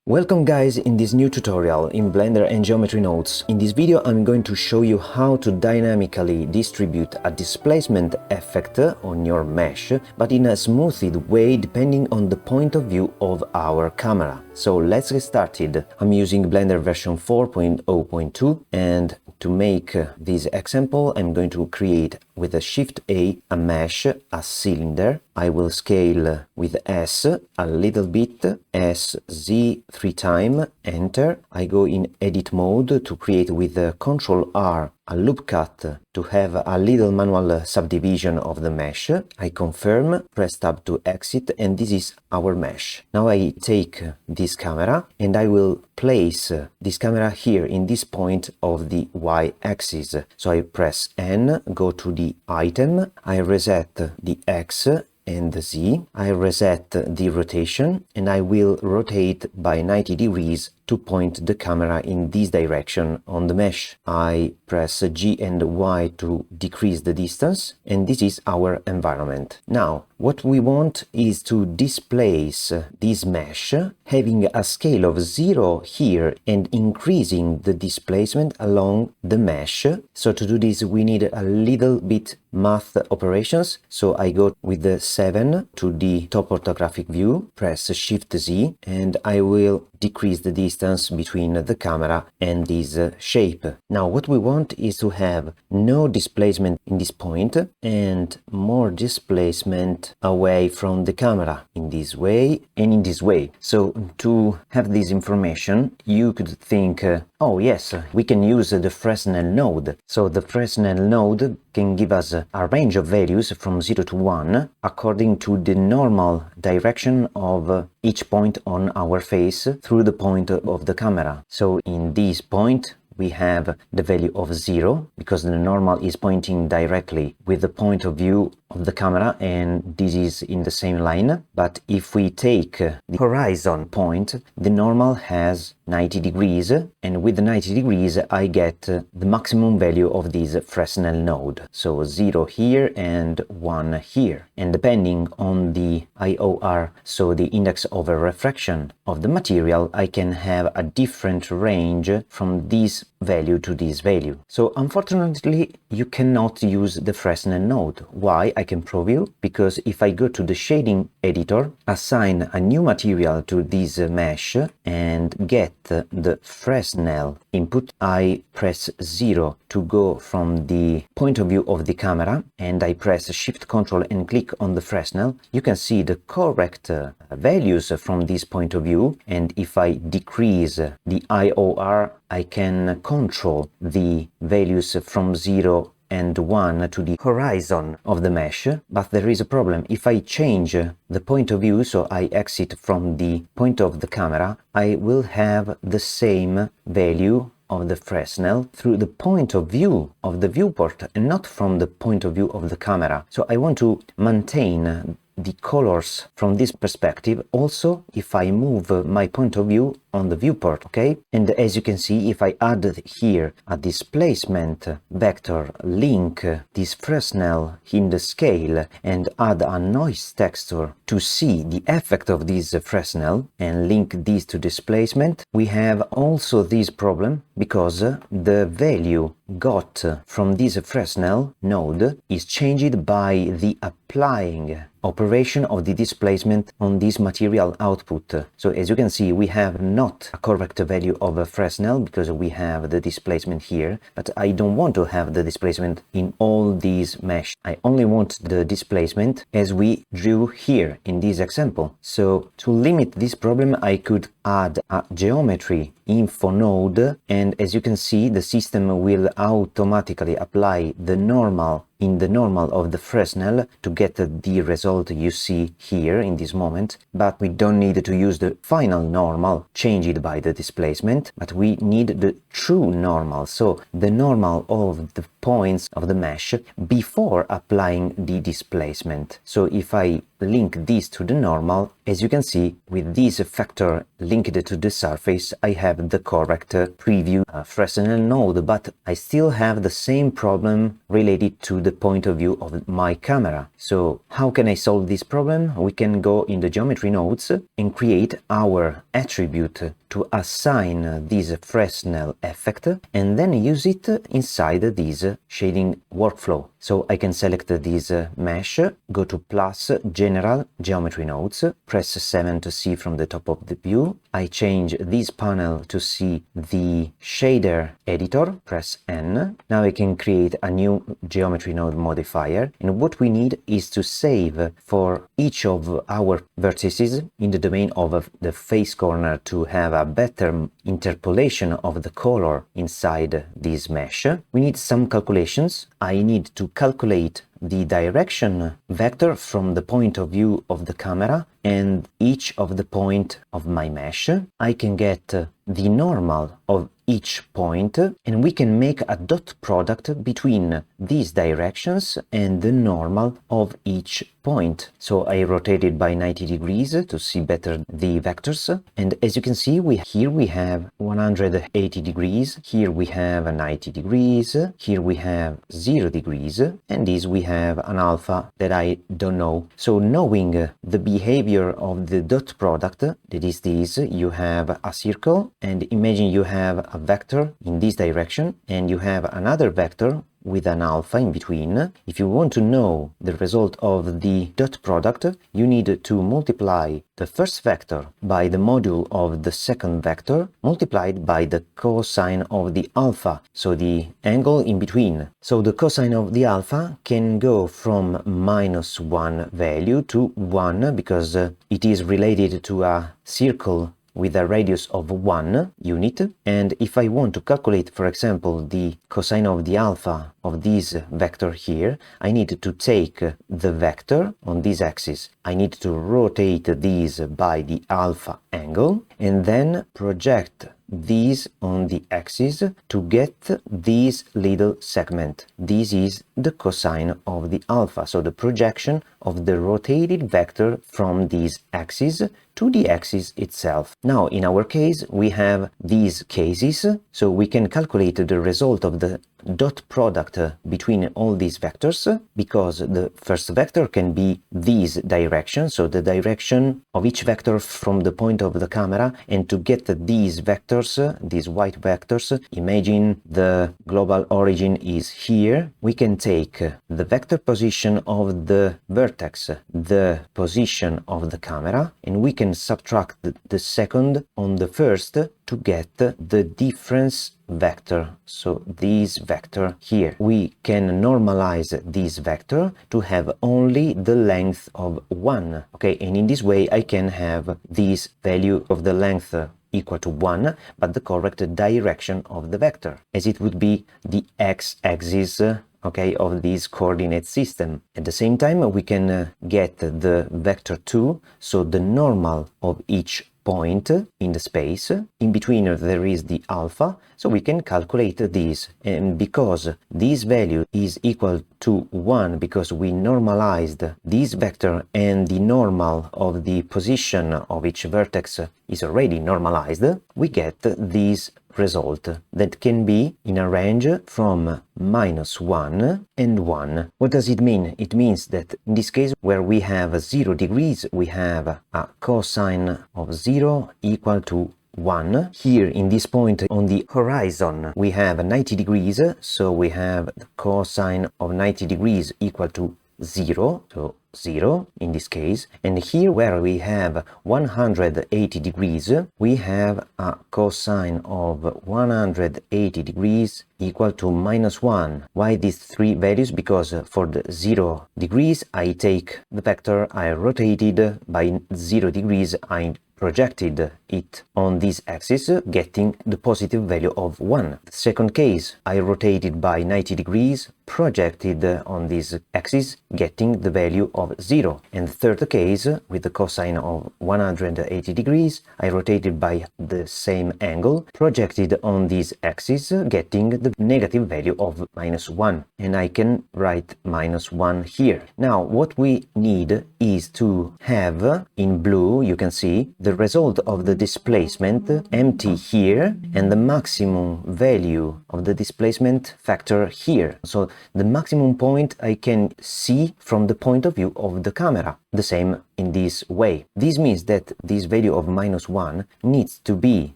Welcome guys in this new tutorial in Blender and Geometry Notes. In this video I'm going to show you how to dynamically distribute a displacement effect on your mesh, but in a smoothed way depending on the point of view of our camera. So let's get started. I'm using Blender version 4.0.2 and to make this example I'm going to create with a Shift A mesh, a cylinder. I will scale with S a little bit, S, Z 3 times, enter. I go in edit mode to create with Ctrl R a loop cut to have a little manual subdivision of the mesh. I confirm, press tab to exit, and this is our mesh. Now I take this camera and I will place this camera here in this point of the y-axis. So I press N, go to the item, I reset the X and the Z, I reset the rotation, and I will rotate by 90 degrees to point the camera in this direction on the mesh. I press G and Y to decrease the distance, and this is our environment. Now, what we want is to displace this mesh, having a scale of 0 here and increasing the displacement along the mesh. So to do this we need a little bit math operations. So I go with the 7 to the top orthographic view, press Shift Z, and I will decrease the distance between the camera and this shape. Now what we want is to have no displacement in this point and more displacement away from the camera in this way and in this way. So to have this information you could think, oh yes, we can use the Fresnel node. So the Fresnel node can give us a range of values from 0 to 1 according to the normal direction of each point on our face through the point of the camera. So in this point we have the value of 0 because the normal is pointing directly with the point of view of the camera, and this is in the same line. But if we take the horizon point, the normal has 90 degrees, and with the 90 degrees I get the maximum value of this Fresnel node. So 0 here and 1 here. And depending on the IOR, so the index of refraction of the material, I can have a different range from this value to this value. So unfortunately you cannot use the Fresnel node. Why? I can prove you, because if I go to the shading editor, assign a new material to this mesh and get the Fresnel input, I press 0 to go from the point of view of the camera, and I press Shift Ctrl and click on the Fresnel. You can see the correct values from this point of view, and if I decrease the IOR I can control the values from 0 and 1 to the horizon of the mesh. But there is a problem. If I change the point of view, so I exit from the point of the camera, I will have the same value of the Fresnel through the point of view of the viewport and not from the point of view of the camera. So I want to maintain the colors from this perspective also if I move my point of view on the viewport, okay? And as you can see, if I add here a displacement vector, link this Fresnel in the scale and add a noise texture to see the effect of this Fresnel and link this to displacement, we have also this problem because the value got from this Fresnel node is changed by the applying operation of the displacement on this material output. So as you can see, we have not a correct value of a Fresnel because we have the displacement here, but I don't want to have the displacement in all these mesh. I only want the displacement as we drew here in this example. So to limit this problem I could add a geometry info node, and as you can see the system will automatically apply the normal in the normal of the Fresnel to get the result you see here in this moment. But we don't need to use the final normal changed by the displacement, but we need the true normal, so the normal of the points of the mesh before applying the displacement. So if I link this to the normal, as you can see, with this factor linked to the surface, I have the correct preview Fresnel node, but I still have the same problem related to the point of view of my camera. So how can I solve this problem? We can go in the geometry nodes and create our attribute to assign this Fresnel effect and then use it inside this shading workflow. So I can select this mesh, go to plus, general, geometry nodes, press 7 to see from the top of the view. I change this panel to see the shader editor, press N. Now I can create a new geometry node modifier, and what we need is to save for each of our vertices in the domain of the face corner to have a better interpolation of the color inside this mesh. We need some calculations. I need to calculate the direction vector from the point of view of the camera and each of the point of my mesh. I can get the normal of each point, and we can make a dot product between these directions and the normal of each point. So I rotated by 90 degrees to see better the vectors, and as you can see, here we have 180 degrees, here we have 90 degrees, here we have 0 degrees, and this we have an alpha that I don't know. So knowing the behavior of the dot product, that is this, you have a circle, and imagine you have a vector in this direction and you have another vector with an alpha in between. If you want to know the result of the dot product, you need to multiply the first vector by the module of the second vector multiplied by the cosine of the alpha, so the angle in between. So the cosine of the alpha can go from -1 value to 1 because it is related to a circle with a radius of 1 unit, and if I want to calculate, for example, the cosine of the alpha of this vector here, I need to take the vector on this axis, I need to rotate this by the alpha angle, and then project this on the axis to get this little segment. This is the cosine of the alpha, so the projection of the rotated vector from this axis to the axis itself. Now, in our case, we have these cases, so we can calculate the result of the dot product between all these vectors, because the first vector can be this direction, so the direction of each vector from the point of the camera, and to get these vectors, these white vectors, imagine the global origin is here, we can take the vector position of the vertex, the position of the camera, and we can subtract the second on the first to get the difference vector, so this vector here. We can normalize this vector to have only the length of 1, okay, and in this way I can have this value of the length equal to 1, but the correct direction of the vector, as it would be the x-axis, okay, of this coordinate system. At the same time, we can get the vector 2, so the normal of each point in the space. In between there is the alpha, so we can calculate this, and because this value is equal to 1, because we normalized this vector and the normal of the position of each vertex is already normalized, we get this result that can be in a range from -1 and 1. What does it mean? It means that in this case, where we have 0 degrees, we have a cosine of 0 equal to 1. Here in this point on the horizon we have 90 degrees, so we have the cosine of 90 degrees equal to 0, so 0 in this case, and here where we have 180 degrees we have a cosine of 180 degrees equal to -1. Why these three values? Because for the 0 degrees I take the vector, I rotated by 0 degrees, I projected it on this axis, getting the positive value of 1. The second case, I rotated by 90 degrees, projected on this axis, getting the value of 0. And the third case, with the cosine of 180 degrees, I rotated by the same angle, projected on this axis, getting the negative value of -1. And I can write -1 here. Now, what we need is to have, in blue, you can see, the result of the displacement empty here, and the maximum value of the displacement factor here. So the maximum point I can see from the point of view of the camera. The same in this way. This means that this value of -1 needs to be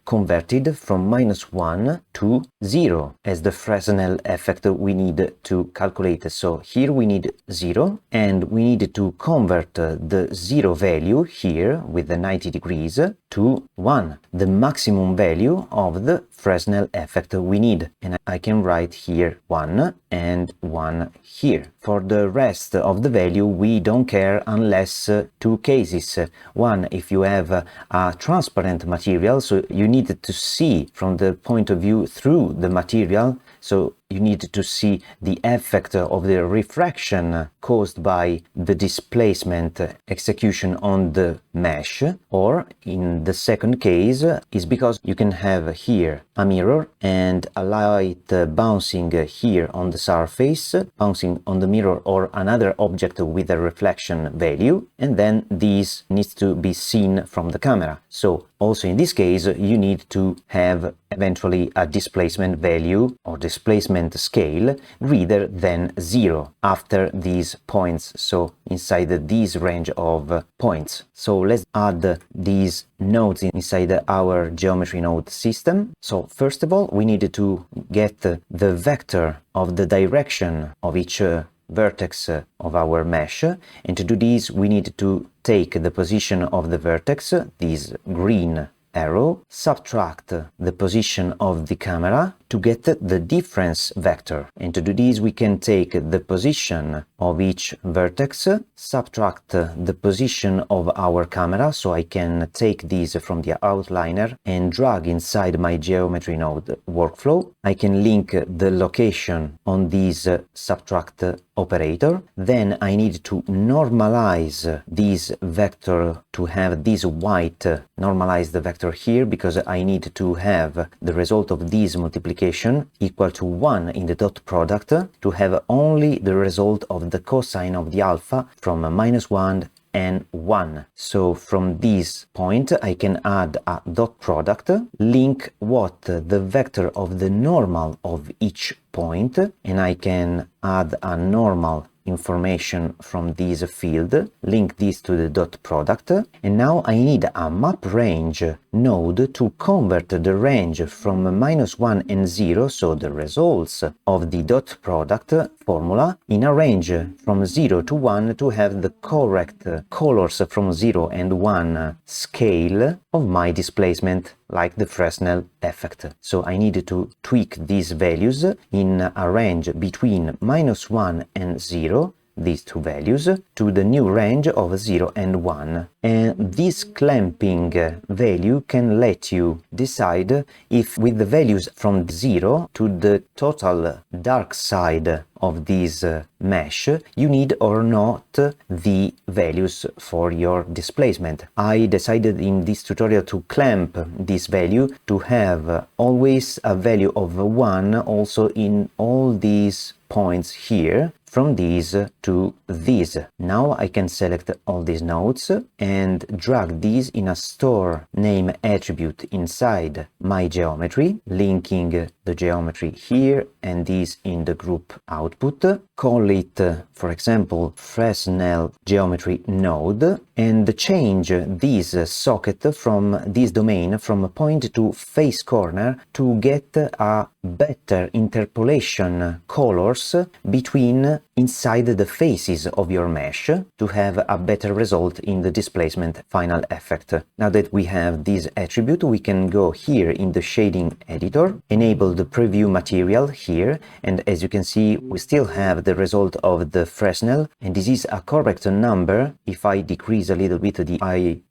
converted from -1 to 0 as the Fresnel effect we need to calculate. So here we need 0, and we need to convert the 0 value here with the 90 degrees to 1, the maximum value of the Fresnel effect we need. And I can write here 1 and 1 here. For the rest of the value, we don't care unless two cases. One, if you have a transparent material, so you need to see from the point of view through the material, so you need to see the effect of the refraction caused by the displacement execution on the mesh. Or in the second case is because you can have here a mirror and a light bouncing here on the surface, bouncing on the mirror or another object with a reflection value, and then this needs to be seen from the camera. So also in this case you need to have eventually a displacement value or displacement scale greater than 0 after these points, so inside this range of points. So let's add these nodes inside our geometry node system. So first of all, we need to get the vector of the direction of each vertex of our mesh, and to do this we need to take the position of the vertex, this green arrow, subtract the position of the camera to get the difference vector. And to do this we can take the position of each vertex, subtract the position of our camera, so I can take this from the outliner and drag inside my geometry node workflow. I can link the location on this subtract operator. Then I need to normalize this vector to have this white normalized vector here, because I need to have the result of this multiplication equal to 1 in the dot product to have only the result of the cosine of the alpha from -1 and 1. So from this point I can add a dot product, link what the vector of the normal of each point, and I can add a normal information from this field, link this to the dot product, and now I need a map range node to convert the range from -1 and 0, so the results of the dot product formula, in a range from 0 to 1 to have the correct colors from 0 and 1 scale of my displacement, like the Fresnel effect. So I need to tweak these values in a range between -1 and 0, these two values, to the new range of 0 and 1. And this clamping value can let you decide if with the values from 0 to the total dark side of this mesh you need or not the values for your displacement. I decided in this tutorial to clamp this value to have always a value of 1 also in all these points here, from this to this. Now I can select all these nodes and drag these in a store name attribute inside my geometry, linking the geometry here and this in the group output. Call it, for example, Fresnel geometry node, and change this socket from this domain from point to face corner to get a better interpolation colors between inside the faces of your mesh to have a better result in the displacement final effect. Now that we have this attribute, we can go here in the shading editor, enable the preview material here, and as you can see we still have the result of the Fresnel, and this is a correct number. If I decrease a little bit the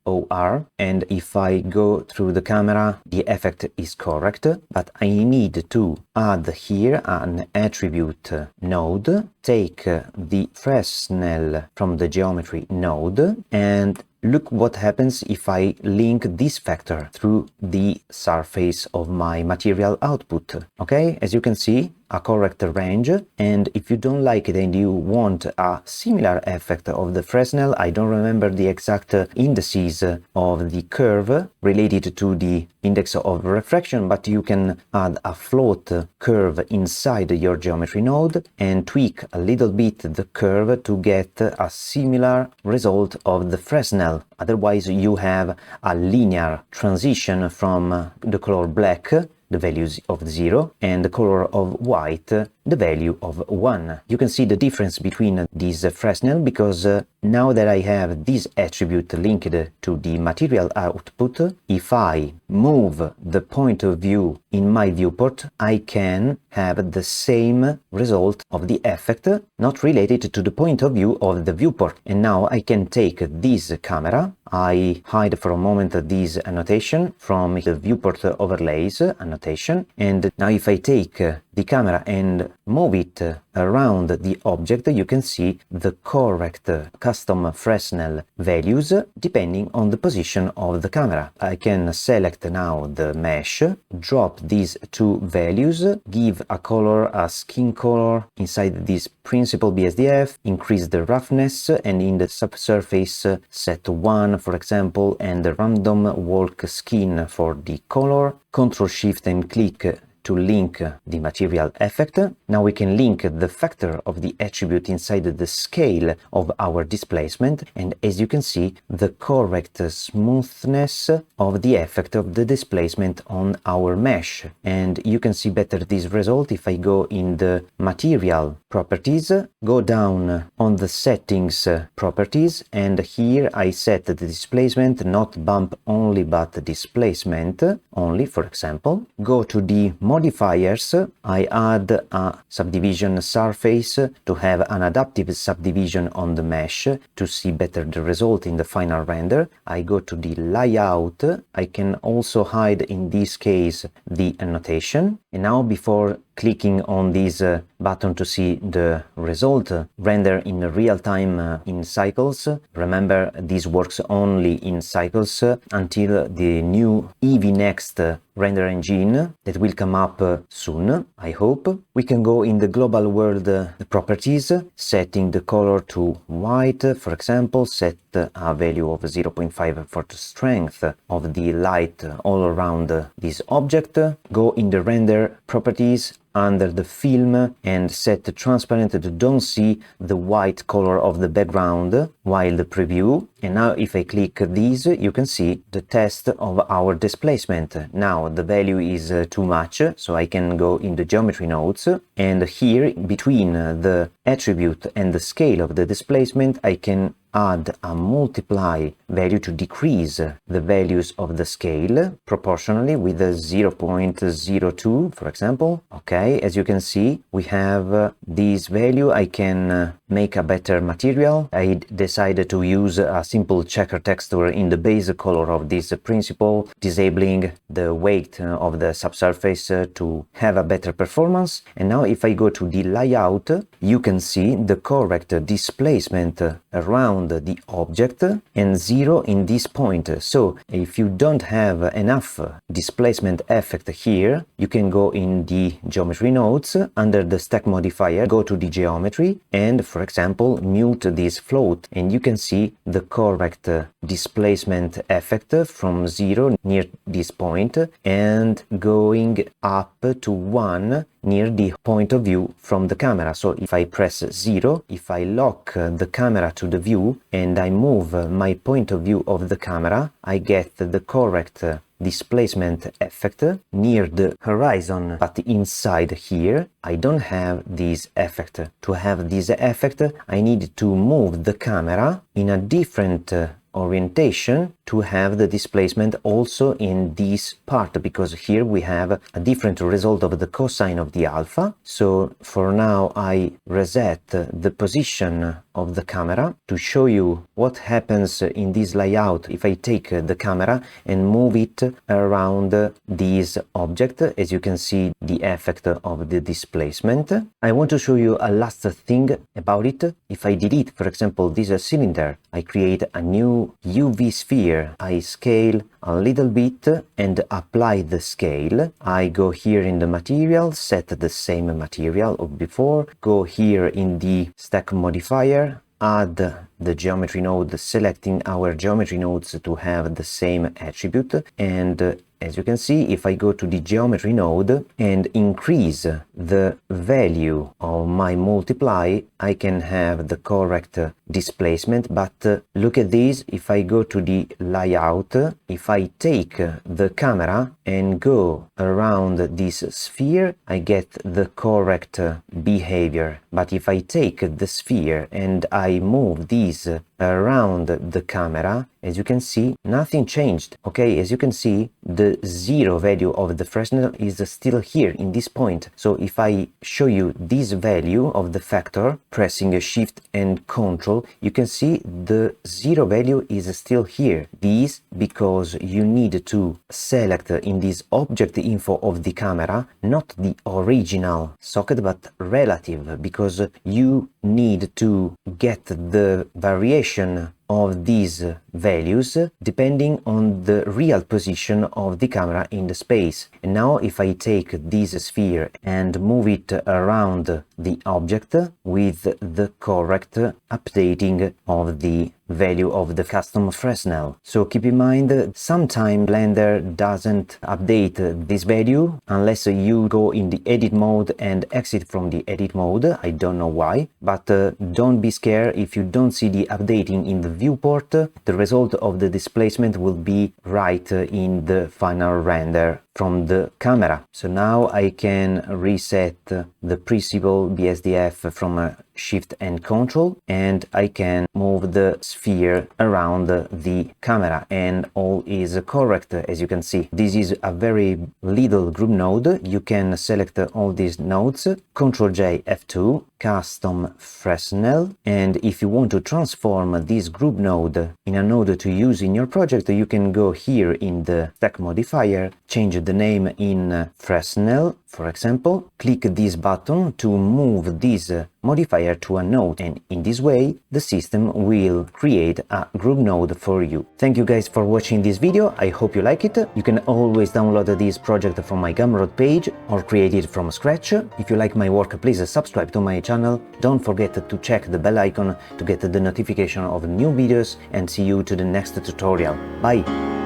OR, and if I go through the camera, the effect is correct, but I need to add here an attribute node, take the Fresnel from the geometry node, and look what happens if I link this vector through the surface of my material output. Okay, as you can see, a correct range, and if you don't like it and you want a similar effect of the Fresnel, I don't remember the exact indices of the curve related to the index of refraction, but you can add a float curve inside your geometry node and tweak a little bit the curve to get a similar result of the Fresnel. Otherwise you have a linear transition from the color black, the values of 0, and the color of white, the value of 1. You can see the difference between these Fresnel because now that I have this attribute linked to the material output, if I move the point of view in my viewport, I can have the same result of the effect, not related to the point of view of the viewport. And now I can take this camera, I hide for a moment this annotation from the viewport overlays annotation, and now if I take the camera and move it around the object, you can see the correct custom Fresnel values depending on the position of the camera. I can select now the mesh, drop these two values, give a color, a skin color inside this principal BSDF, increase the roughness, and in the subsurface set 1 for example, and the random walk skin for the color. Ctrl Shift and click to link the material effect. Now we can link the factor of the attribute inside the scale of our displacement, and as you can see, the correct smoothness of the effect of the displacement on our mesh. And you can see better this result if I go in the material properties, go down on the settings properties, and here I set the displacement not bump only but displacement only, for example. Go to the modifiers, I add a subdivision surface to have an adaptive subdivision on the mesh to see better the result in the final render. I go to the layout, I can also hide in this case the annotation, and now before clicking on this button to see the result render in real time in cycles. Remember, this works only in cycles until the new Eevee Next render engine that will come up soon, I hope. We can go in the global world properties, setting the color to white, for example, set a value of 0.5 for the strength of the light all around this object. Go in the render properties under the film and set the transparent to don't see the white color of the background while the preview. And now if I click this, you can see the test of our displacement. Now the value is too much, so I can go in the geometry nodes, and here between the attribute and the scale of the displacement I can add a multiply value to decrease the values of the scale proportionally with a 0.02 for example. Okay, as you can see we have this value. I can make a better material. I decided to use a simple checker texture in the base color of this principle, disabling the weight of the subsurface to have a better performance. And now if I go to the layout, you can see the correct displacement around the object and 0 in this point. So if you don't have enough displacement effect here, you can go in the geometry nodes under the stack modifier, go to the geometry and for example mute this float, and you can see the correct displacement effect from 0 near this point and going up to 1 near the point of view from the camera. So if I press 0, if I lock the camera to the view and I move my point of view of the camera, I get the correct displacement effect near the horizon, but inside here I don't have this effect. To have this effect I need to move the camera in a different orientation to have the displacement also in this part, because here we have a different result of the cosine of the alpha. So for now I reset the position of the camera to show you what happens in this layout if I take the camera and move it around this object. As you can see, the effect of the displacement. I want to show you a last thing about it. If I delete, for example, this cylinder, I create a new UV sphere. I scale a little bit and apply the scale. I go here in the material, set the same material of before, go here in the stack modifier, add the geometry node, selecting our geometry nodes to have the same attribute, and as you can see, if I go to the geometry node and increase the value of my multiply, I can have the correct displacement. But look at this, if I go to the layout, if I take the camera and go around this sphere, I get the correct behavior. But if I take the sphere and I move this around the camera, as you can see, nothing changed. Okay, as you can see, the zero value of the Fresnel is still here in this point. So if I show you this value of the factor, pressing Shift and Control, you can see the zero value is still here. This because you need to select in this object info of the camera, not the original socket, but relative, because you need to get the variation of these values depending on the real position of the camera in the space. And now if I take this sphere and move it around the object with the correct updating of the value of the custom Fresnel. So keep in mind, sometimes Blender doesn't update this value unless you go in the edit mode and exit from the edit mode. I don't know why, but don't be scared if you don't see the updating in the viewport. The result of the displacement will be right in the final render from the camera. So now I can reset the principal BSDF from Shift and Control, and I can move the sphere around the camera, and all is correct. As you can see, this is a very little group node. You can select all these nodes, Ctrl J F2, custom Fresnel, and if you want to transform this group node in a node to use in your project, you can go here in the stack modifier, change the name in Fresnel, for example, click this button to move this modifier to a node, and in this way the system will create a group node for you. Thank you guys for watching this video. I hope you like it. You can always download this project from my Gumroad page or create it from scratch. If you like my work, please subscribe to my channel. Don't forget to check the bell icon to get the notification of new videos, and see you to the next tutorial. Bye!